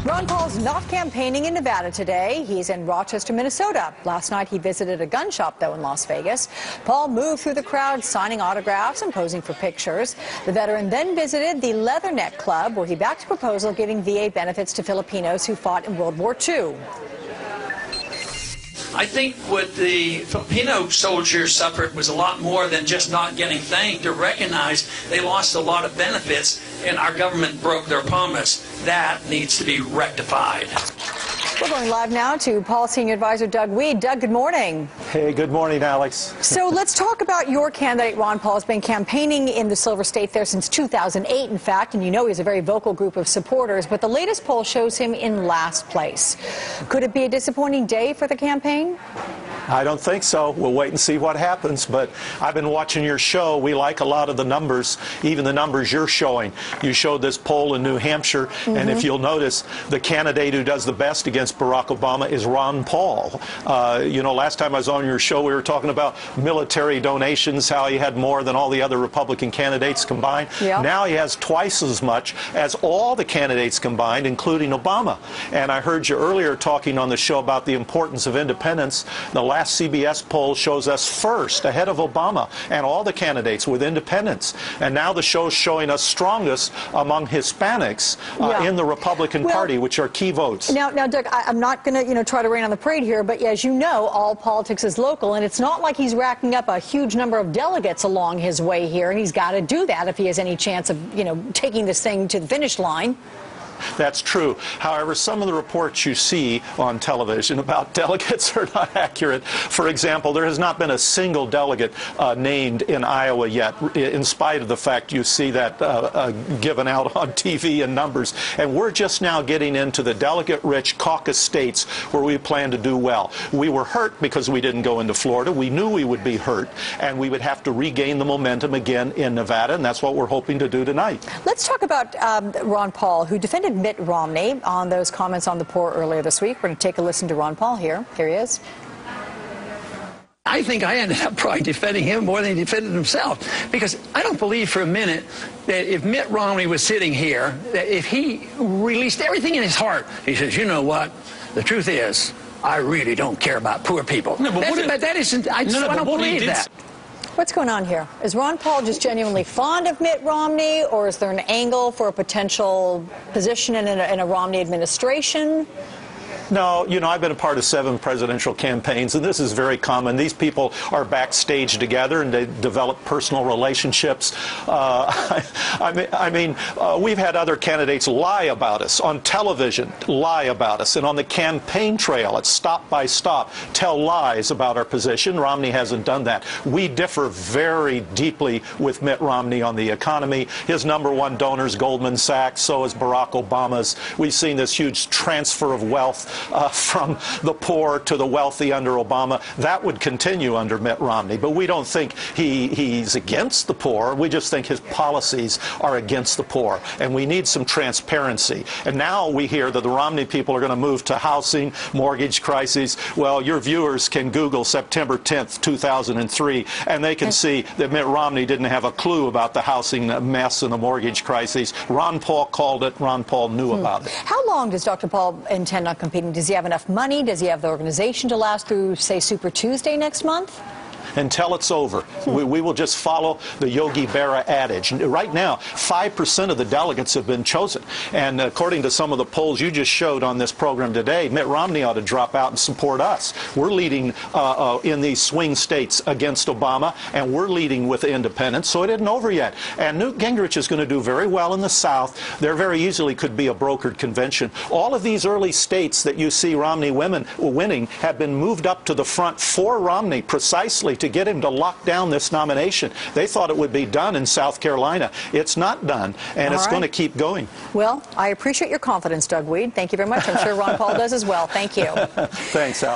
Ron Paul's not campaigning in Nevada today. He's in Rochester, Minnesota. Last night he visited a gun shop, though, in Las Vegas. Paul moved through the crowd, signing autographs and posing for pictures. The veteran then visited the Leatherneck Club, where he backed a proposal giving VA benefits to Filipinos who fought in World War II. I think what the Filipino soldiers suffered was a lot more than just not getting thanked or recognized. They lost a lot of benefits, and our government broke their promise. That needs to be rectified. We're going live now to Paul Senior Advisor Doug Weed. Doug, good morning. Hey, good morning, Alex. So let's talk about your candidate. Ron Paul has been campaigning in the Silver State there since 2008, in fact, and you know he has a very vocal group of supporters, but the latest poll shows him in last place. Could it be a disappointing day for the campaign? I don't think so. We'll wait and see what happens, but I've been watching your show. We like a lot of the numbers, even the numbers you're showing. You showed this poll in New Hampshire, and if you'll notice, the candidate who does the best against Barack Obama is Ron Paul. You know, last time I was on your show, we were talking about military donations, how he had more than all the other Republican candidates combined. Yeah. Now he has twice as much as all the candidates combined, including Obama. And I heard you earlier talking on the show about the importance of independence. The last CBS poll shows us first, ahead of Obama and all the candidates with independents. And now the show's showing us strongest among Hispanics in the Republican Party, which are key votes. Now, Doug, I'm not going to, try to rain on the parade here, but as you know, all politics is local, and it's not like he's racking up a huge number of delegates along his way here, and he's got to do that if he has any chance of, taking this thing to the finish line. That's true. However, some of the reports you see on television about delegates are not accurate. For example, there has not been a single delegate named in Iowa yet, in spite of the fact you see that given out on TV in numbers. And we're just now getting into the delegate-rich caucus states where we plan to do well. We were hurt because we didn't go into Florida. We knew we would be hurt, and we would have to regain the momentum again in Nevada, and that's what we're hoping to do tonight. Let's talk about Ron Paul, who defended Mitt Romney on those comments on the poor earlier this week. We're going to take a listen to Ron Paul here. Here he is. I think I ended up probably defending him more than he defended himself, because I don't believe for a minute that if Mitt Romney was sitting here, that if he released everything in his heart, he says, you know what, the truth is, I really don't care about poor people. No, but that isn't, I don't believe that. What's going on here? Is Ron Paul just genuinely fond of Mitt Romney, or is there an angle for a potential position in a Romney administration? No, I've been a part of 7 presidential campaigns, and this is very common. These people are backstage together, and they develop personal relationships. We've had other candidates lie about us on television, lie about us, and on the campaign trail at stop by stop, tell lies about our position. Romney hasn't done that. We differ very deeply with Mitt Romney on the economy. His #1 donor is Goldman Sachs, so is Barack Obama's. We've seen this huge transfer of wealth from the poor to the wealthy under Obama. That would continue under Mitt Romney, but we don't think he's against the poor. We just think his policies are against the poor, and we need some transparency. And now we hear that the Romney people are going to move to housing, mortgage crises. Well, your viewers can Google September 10th, 2003, and they can see that Mitt Romney didn't have a clue about the housing mess and the mortgage crises. Ron Paul called it. Ron Paul knew about it. How long does Dr. Paul intend on competing? Does he have enough money? Does he have the organization to last through, say, Super Tuesday next month? Until it's over. We will just follow the Yogi Berra adage. Right now, 5% of the delegates have been chosen. And according to some of the polls you just showed on this program today, Mitt Romney ought to drop out and support us. We're leading in these swing states against Obama, and we're leading with independents, so it isn't over yet. And Newt Gingrich is going to do very well in the South. There very easily could be a brokered convention. All of these early states that you see Romney winning have been moved up to the front for Romney precisely to get him to lock down this nomination. They thought it would be done in South Carolina. It's not done, and it's going to keep going. Well, I appreciate your confidence, Doug Weed. Thank you very much. I'm sure Ron Paul does as well. Thank you. Thanks, Alex.